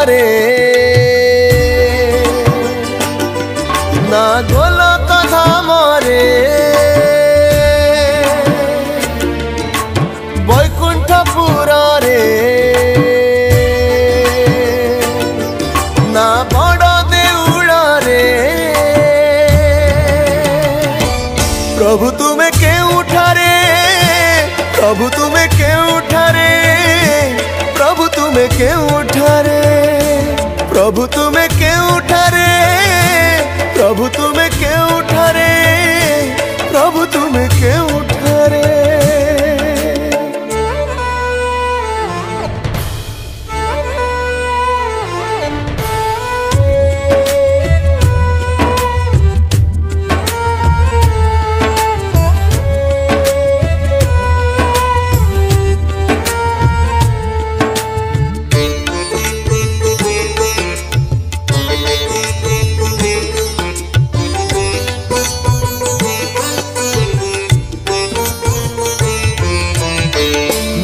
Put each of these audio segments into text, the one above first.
रे ना गोलक धाम रे बैकुंठपुर रे ना बड़ देउल रे प्रभु तुम्हें केउठारे प्रभु तुम्हें केउठारे प्रभु तुम्हें केउठारे प्रभु तुम्हें केउठारे प्रभु तुम्हें केउठारे प्रभु तुम्हें केउठारे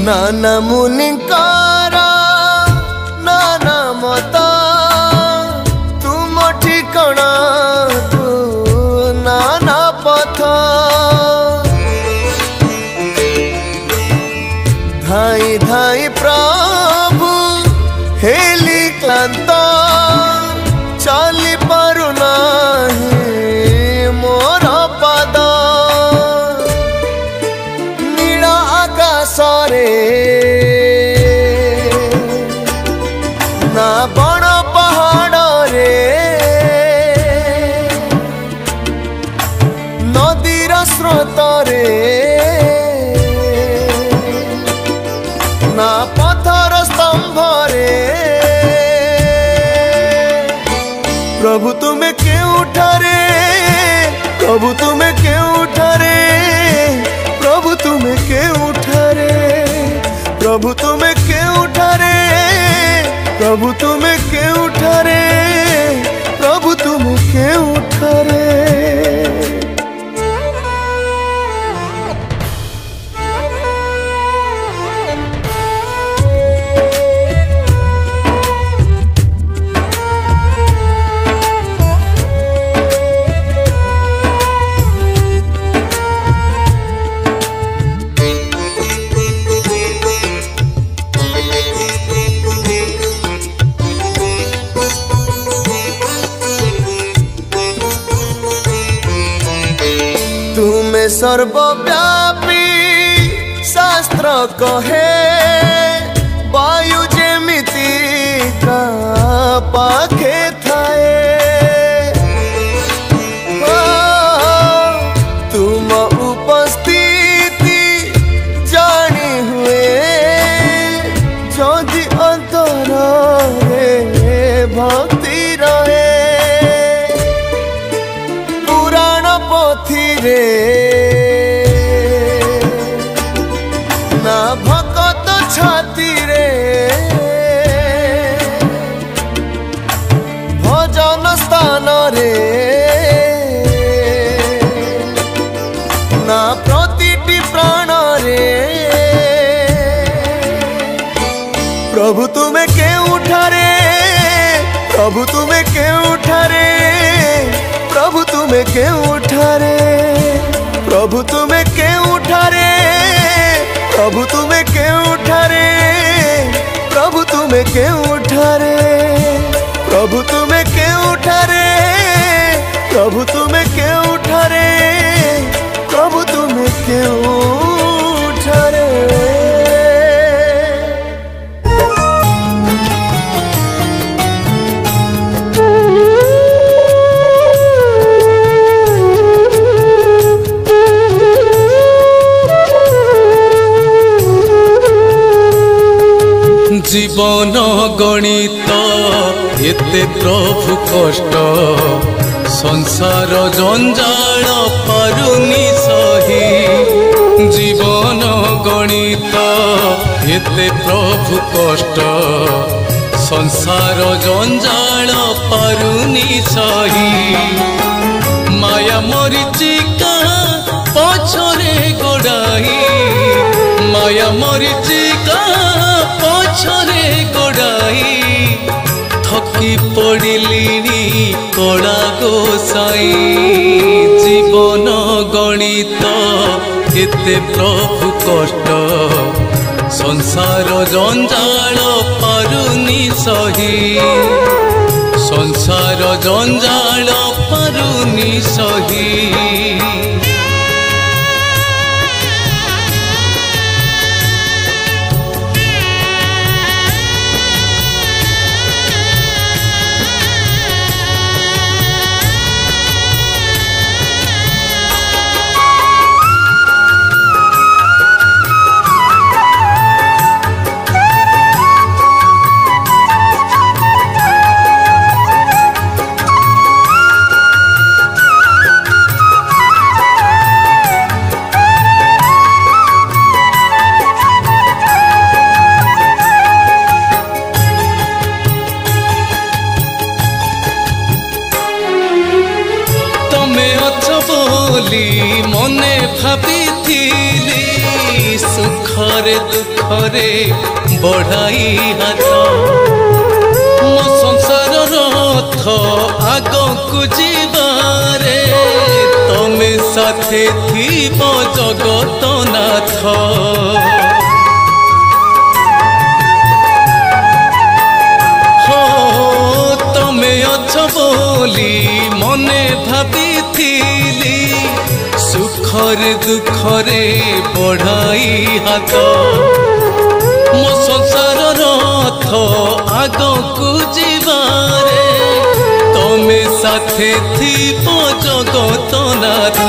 नाना मुनिकार नाना मत तुम ठिकाना तू नाना पथ धाई धाई प्रभु हेली क्लांत चली पारु नाही मोर पाद नीला आकाश रे ना बड़ पहाड़ रे नदीर स्रोत रे ना पत्थर स्तंभ रे प्रभु तुम्हें केउठारे प्रभु तुम्हें केउठारे प्रभु तुम्हें केउठारे प्रभु तुम्हें केउठारे प्रभु तुम्हें केउठारे प्रभु तुम्हें केउठारे तुम्हें सर्वव्यापी शास्त्र कहे वायु जेमिति का पाखे थाए तुम उपस्थिति जानी हुए जदि अंतर रे भक्ति रहे पुराण पोथी रे ना भकत छाती रे भजन स्थान रे ना प्रतिटी प्राण रे प्रभु तुम्हें केउठारे प्रभु तुम्हें केउठारे प्रभु तुम्हें केउठारे प्रभु तुम्हें केउठारे प्रभु तुम्हें केउठारे प्रभु तुम्हें केउठारे प्रभु तुम्हें केउठारे प्रभु तुम्हें केउठारे प्रभु तुम्हें केउठारे जीवन गणित एते प्रभु कष्ट संसार जंजाल पारुनी सही जीवन गणित एते प्रभु कष्ट संसार जंजाल पारुनी सही माया मरीचिका पछरे गोड़ाई माया मरीचिका पछरे गोड़ाई थकी पड़िलिनी कड़ा गोसाई जीवन गणित एते प्रभु कष्ट संसार जंजाल पारुनी सही संसार जंजाल पारुनी सही मने भाभी सुखरे दुखरे बढ़ाई हाथ मो संसार रथ आग को जीवारे तमे साथे थीब जगत नाथ हो तमे अछ बोली मने भाभी सुखरे दुखरे बढ़ाई हाथ मो संसार रथ आग को जीवारे तमे साथे थीब जगत नाथ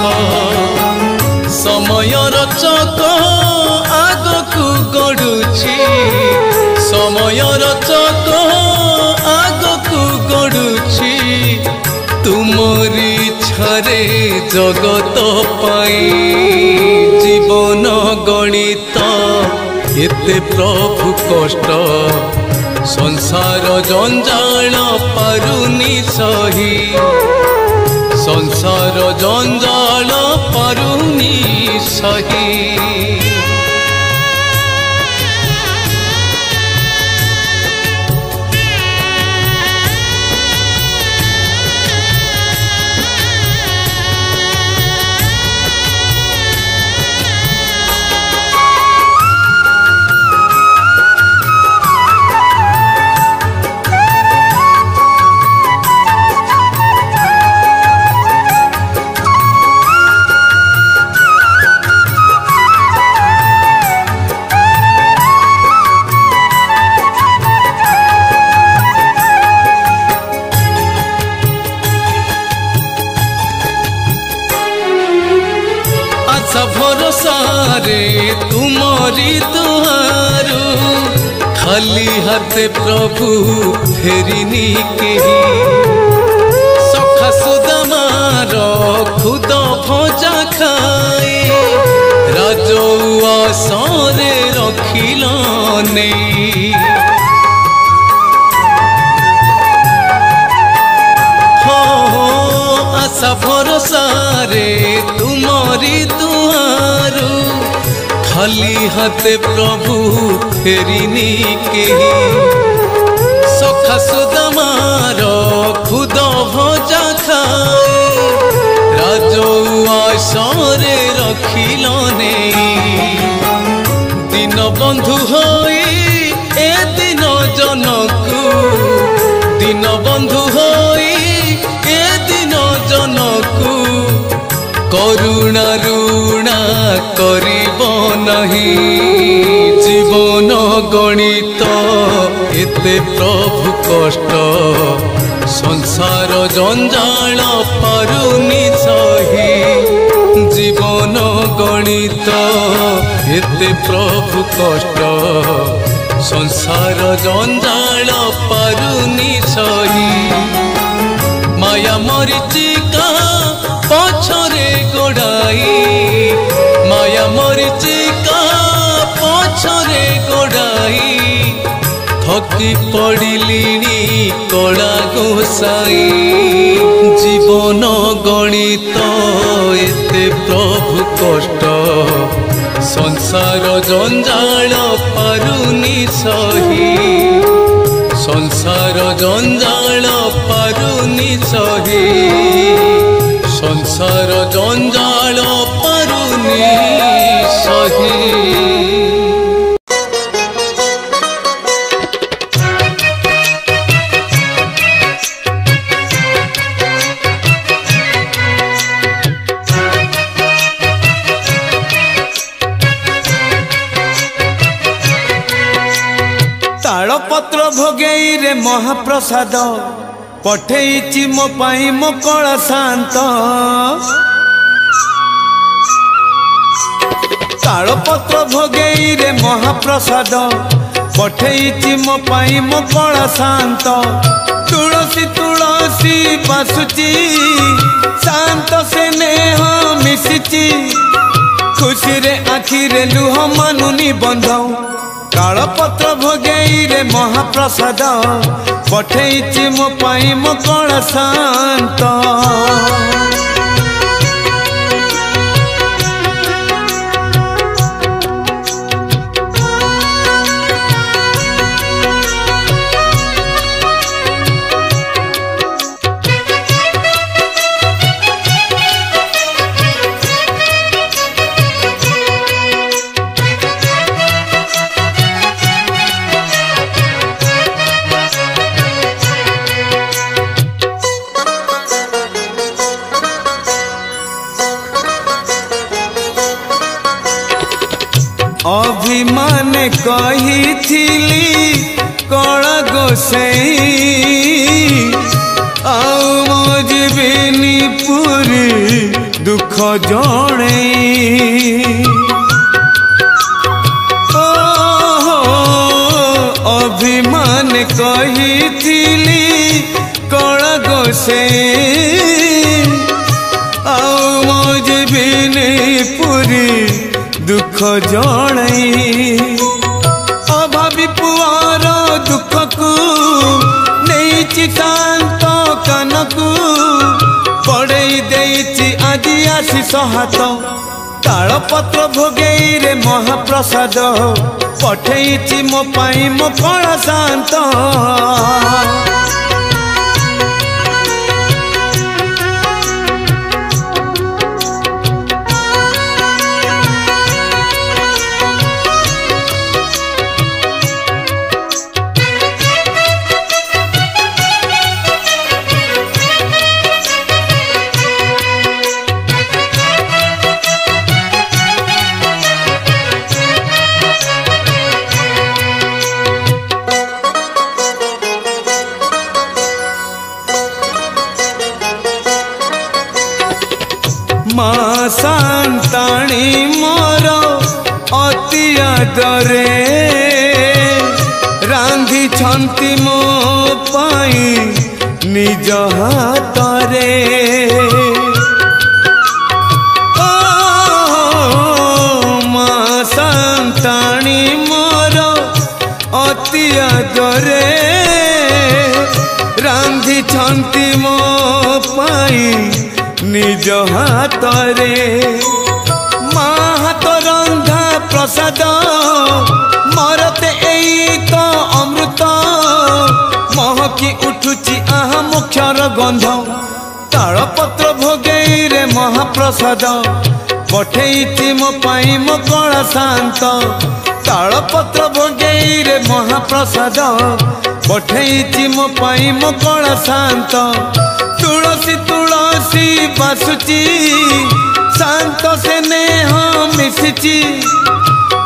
समयर चक आग को गड़ुछि समयर चक आग को गड़ुछि तुमरी छरे जगत पाई जीवन गणित एते प्रभु कष्ट संसार जंजाल पारुनी सही संसार जंजाल पारुनी सही भरोसारे तुमरी दुआरू खाली हाथे प्रभु फेरिनी केही सखा सुदामार खुद भजा खाए राजौआ सरे रखिल नहीं आशा भरोसारे तुमरी दुआरू खाली हाथे प्रभु फेरिनी केही सखा सुदामार खुद भजा खाए राजौआ सरे रखिल नहीं दिन बंधु होई ए दिन जनकू दिन बंधु होई जनकू करुणा ऋणा करिब नहीं जीवन गणित एते प्रभु कष्ट संसार जंजाल पारुनी सही जीवन गणित एते प्रभु कष्ट संसार जंजाल पारुनी सही माया मरीचिका पछरे गोड़ाई माया मरीचिका पछरे गोड़ाई थकी पड़िलिनी कड़ा गोसाई जीवन गणित एते प्रभु कष्ट संसार जंजाल पारुनी सही संसार जंजाल सही संसार जंजाल पारुनी सही। तालपत्र भोगेई रे महाप्रसाद पठेइची मो पाई मो कला शांत। तालपत्र भोगेई रे महाप्रसाद पठेइची मो पाई मो कला शांत। तुलसी तुलसी बासुची शांत से नेह मिशिची खुशी रे आखि रे लुह मानुनी बंधौ। तालपत्र भोगेई रे महाप्रसाद पठेइची मो पाई मो कला शांत। अभिमान कही थिली कला गोसाई आउ मजबेनी पूरी दुख जणे। अभिमान कही थिली कला गोसाई आउ मजबेनी पूरी दुख जणाई। अभावी पुआर दुख को नहीं शांत कानकू पड़े देइची आदि आशीष हाथ। तालपत्र भोगेई रे महाप्रसाद पठेइची मो पाई मो कला शांत। माँ संताणी मोर अति आदरे रांधी छंती मो पाई निज हातरे। माँ संताणी मोर अति आदरे रांधी छंती मो पाई निज हातरे। माँ हाथ रंधा प्रसाद मरते एई तो अमृत महकी उठुची आहा मुक्षर गंध। तालपत्र भोगेई रे महाप्रसाद पठेइची मो पाई मो कला शांत। तालपत्र भोगेई रे महाप्रसाद पठेइची मो पाई मो कला शांत। तुलसी तुलसी बासुची शांत से नेह मिशिची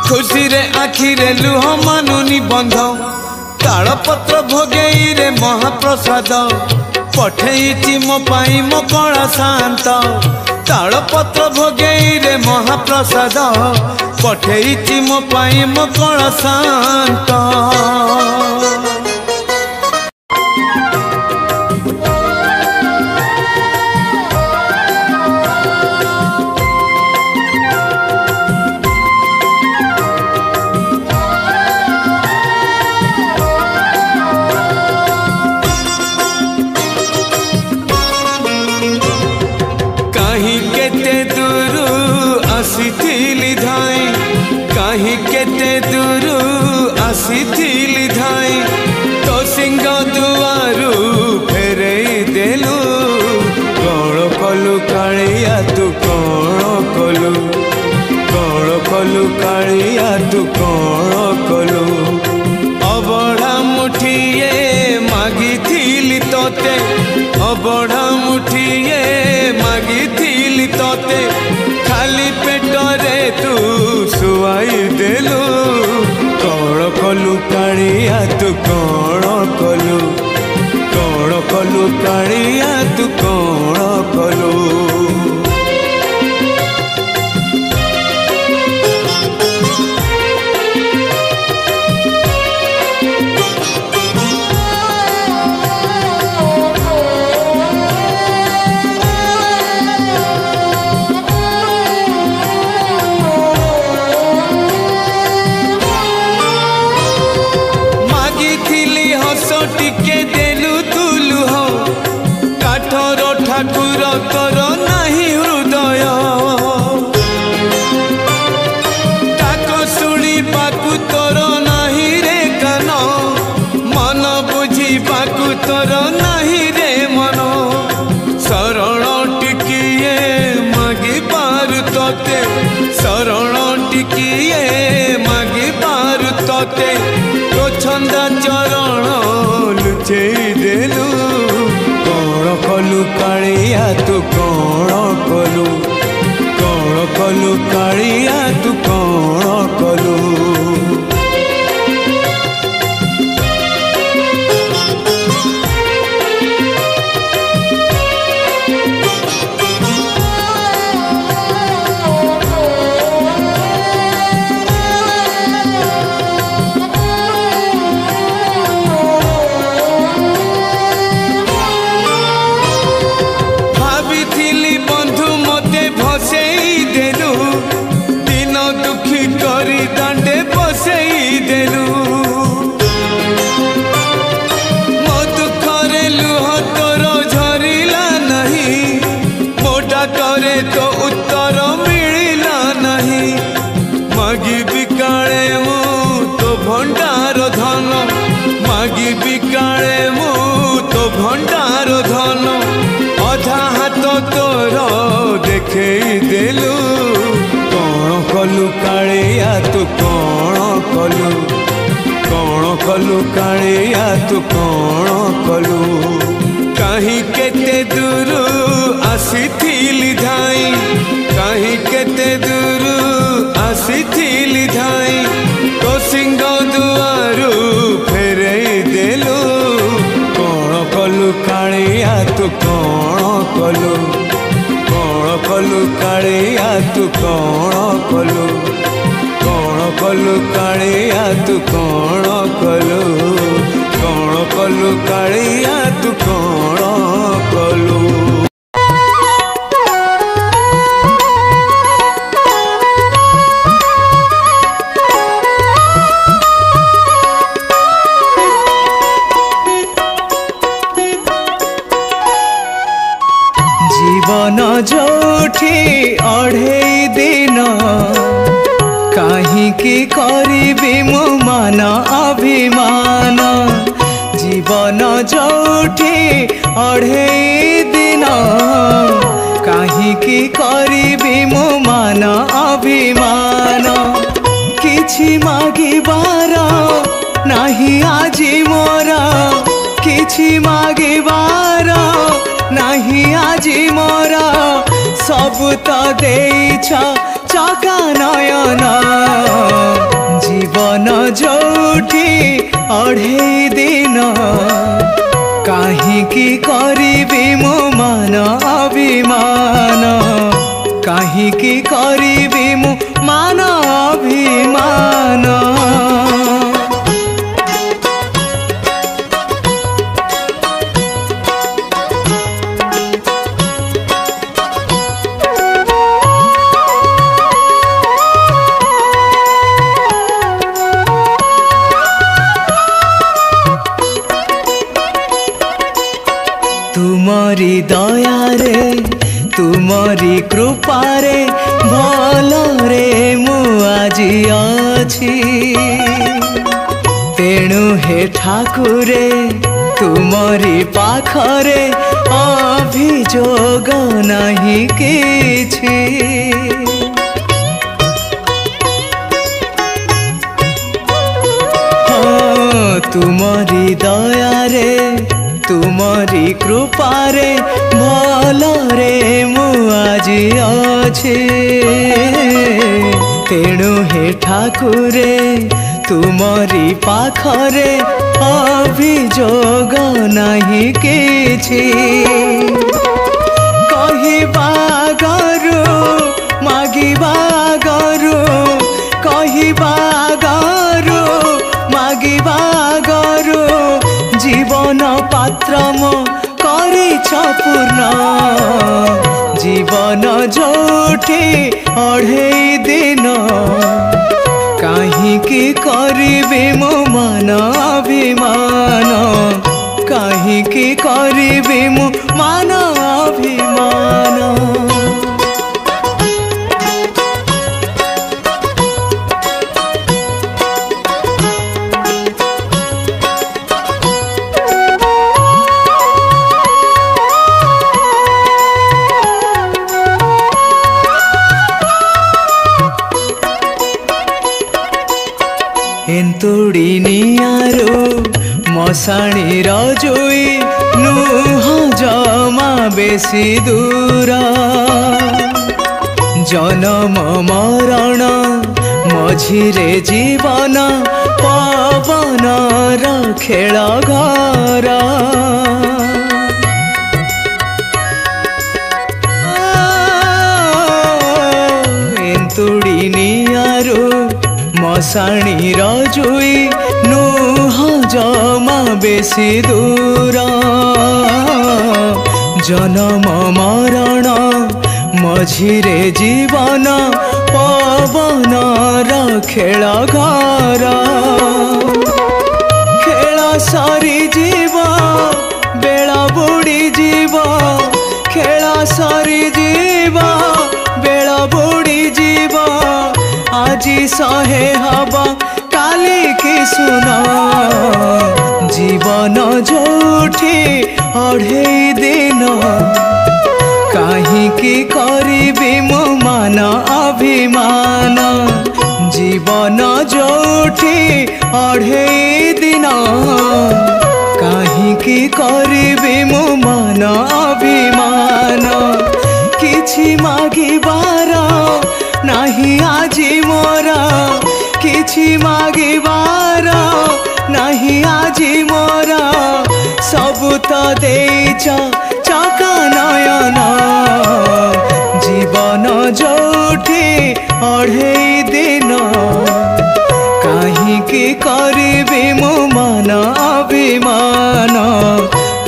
खुशी रे आखि रे लुह मानुनी बंधौ। तालपत्र भोगेई रे महाप्रसाद पठेइची मो पाई मो कला शांत। तालपत्र भोगेई रे महाप्रसाद पठेइची मो पाई मो कला शांत। आसीथिली धाई कहीं केते दूर आसीथिली धाई तो सिंह दुआरू फेरई देलु कलु कालिया तू कौन कलु अबड़ा मुठिए मागिथिली तोते अबड़ा मुठिए मागिथिली तोते खाली पेटरे तू सुआई देलु कौन कलु कालिया तू कौन कलु कालिया तू कौन कलु टिके देलु तुलु हो काठर ठाकुर तोर नहीं हृदय ताक शुणी पाकु तोर नहीं रे कान मन बुझी पाकु तोर नहीं रे मन शरण टिकिए मागी पारु तोते शरण टिकिए मागी पारु तोते तो छंदा चरण लुचे देलु कौन कलु कालिया तू कौन कलु कालिया तू कौन कलु तो उत्तर मिलना नहीं मागी बिकाले मु तो भंडार धन मागी बिकाले मु तो भंडार धन अधा हाथ तोर देखे देलु कौन कलु कालिया तू कौन कलु कालिया तू कौन कलु कहीं केते दूर आसीथिली धाई कहीं केते दूर आसीथिली धाई तो सिंह दुआरू फेरे देलु कौन कलु कालिया तू कौन कलु कालिया तू कौन कलु कालिया तू कौन कलु कालिया तू कौन कलु जीवन जोठी अढ़े दिन काहींकि करिबि मु मान अभिमान जीवन जोठी अढ़े दिन काहींकि करिबि मु मान अभिमान किछि मागिबार नाही आजी मोर किछि मागिबार नहीं आजी मोर सबु तो देइछ चका नयन जीवन जोठी अढ़े दिन काहींकि करिबि मु मान अभिमान काहींकि करिबि मु मान अभिमान तुमरी दयारे तुमरी कृपारे भलरे मु आजी अछि तेणु हे ठाकुरे तुमरी पाखरे अभियोग नहीं किछि तुमरी दयारे तुमरी कृपारे भलरे मु आजी अछि तेणु हे ठाकुरे तुमरी पाखरे अभियोग नहीं किछि कहिबा गरु मागिबा गरु कहिबा गरु मागिबा गरु जीवन पात्र मो करिछ पूर्ण जीवन जोठी अढ़ेई दिन काहींकि करिबे मो मान अभिमान काहींकि करिबे मो मान अभिमान एंतुड़ी नियारो मशाणी रजोई नुह जमा बेसी दूर जन्म मरण मझिरे जीवन पवन खेल घर एंतुड़ी नियारो मशाणी रजुई नुह जमा बेसी दूर जन्म मरण मझिरे जीवन पवन खेल घर खेल सरी जीव बेला बुड़ी जीव खेल सरी जीव बेला बुड़ी जीव आजी सहे हवा काली की सुना जीवन जोठी अढ़ेई दिन काहींकि करिबे मो मान अभिमान जीवन जोठी अढ़ेई दिन काहींकि करिबे मो मान अभिमान किछि मागिबार नहीं आजी मोरा किछि मागिबार नहीं आजी मोरा सबु तो देइछ चका नयन जीवन जोठी अढ़ेई दिन काहींकि करिबे मो मान अभिमान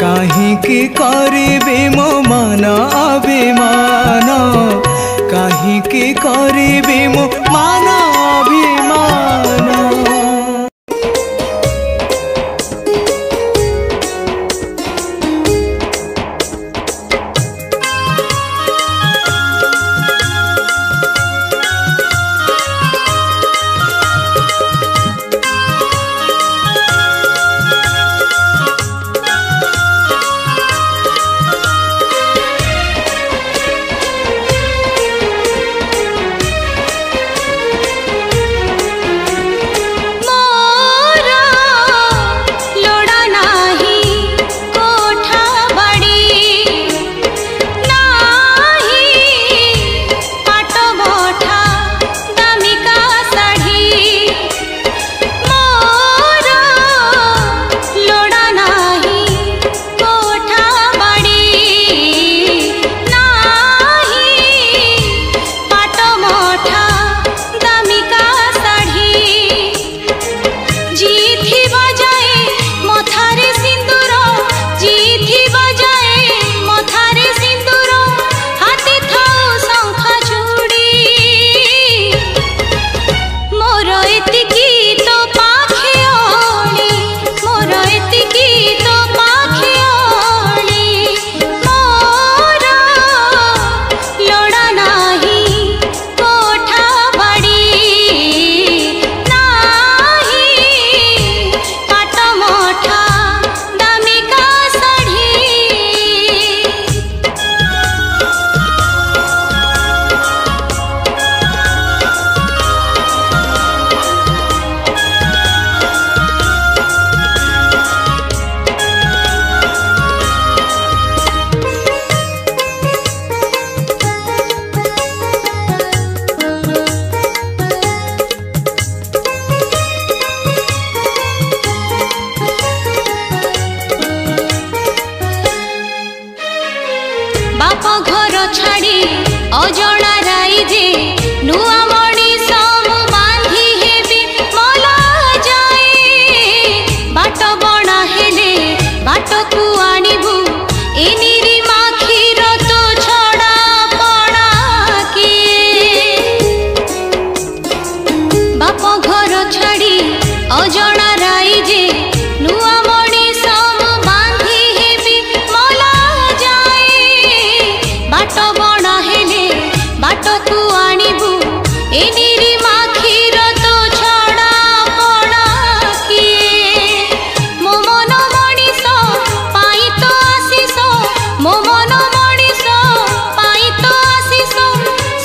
काहींकि करिबे मो मान अभिमान काहींकि करिबे मो मान अभिमान जे नुआ मणिष मु बांधी हेबी मला जाए बाट बणा हेले बाट को आनिबु ए निरीमा क्षीर तो छड़ा पड़ा किए बाप घर छाड़ी अजणा राई जे नुआ मणिष मु बांधी हेबी मला जाए बाट बणा हेले बाट को आनिबु ए निरीमा क्षीर तो छड़ा पड़ा किए मो मन मणिष पाई तो आशीष मो मन मणिष पाई तो आशीष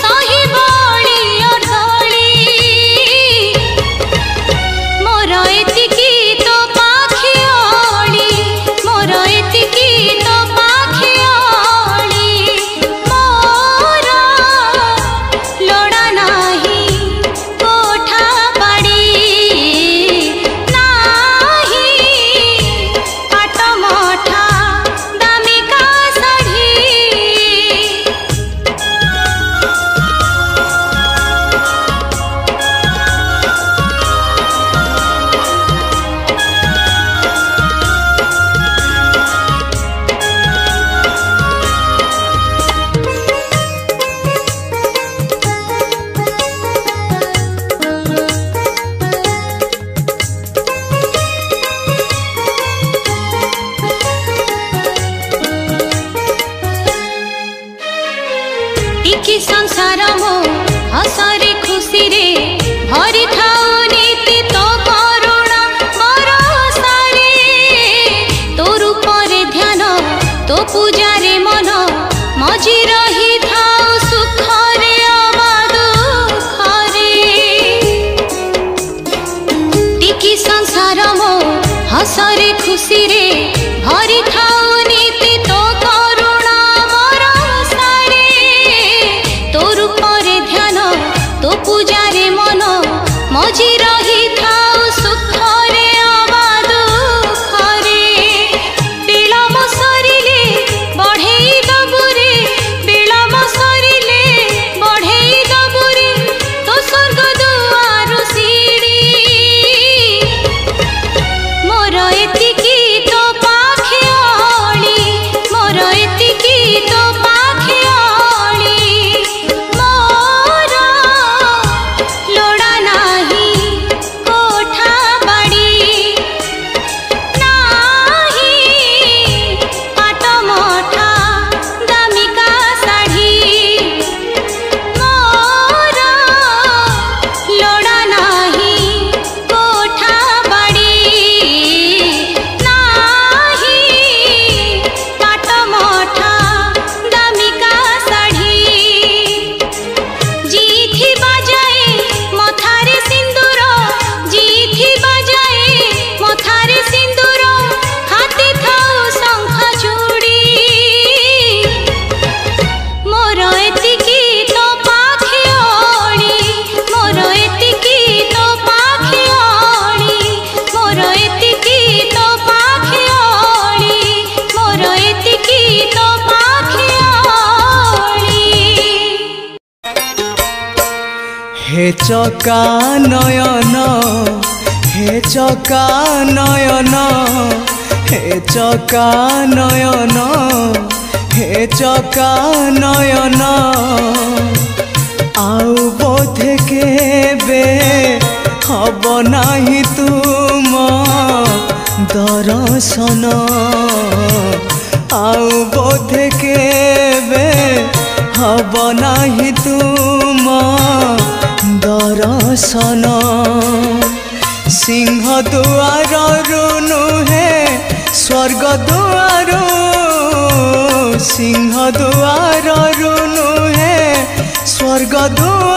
सही बड़ी अर्धली मोर एतिकी तो पाखियोली मोर एतिकी तो पाखियोली मोर लोड़ा नाही कोठा बाड़ी नाही पाट मठा दामिका साड़ी टिकी संसार मो हसरे खुशी रे भरी थाउ नीति तो करुणा बरसारे तो रूप रे ध्यान तो पूजा रे मन मजी रही थाउ सुख रे अबा दुख रे टिकी संसार मो हसरे खुशी रे भरी थाउ नीति तो करुणा बरसारे तो रूप रे ध्यान तो पूजा रे मन मजी रही थाउ सुख रे अबा दुख रे बिलम सरिले बढ़ेई दबुरे बिलम सरिले बढ़ेई दबुरे तो स्वर्ग दुआर सीढ़ी मोर एतिकी तो पाखियोली मोर एतिकी तो पाखियोली मोर लोड़ा नाही कोठा बाड़ी नाही पाट मठा दामिका साड़ी मोर लोड़ा नाही कोठा बाड़ी नाही पाट मठा दामिका साड़ी जीथी बाजाए मथारे सिंदूर जीथी बाजाए मथारे सिंदूर हाथी थाउ शंख चूड़ी मोर एतिकी तो पाखियोली मोर एतिकी तो पाखियोली मोर एतिकी तो पाखियोली मोर एतिकी तो पाखियोली हे चका नयन हे चका नयन हे चका नयन हे चका नयन आउ बोधे केबे हब नाही तुम दर्शन आउ बोधे केबे हब नाही तुम दर्शन सिंह दुआर नुहे स्वर्ग दुआर सिंह दुआर नुहे स्वर्ग दुआर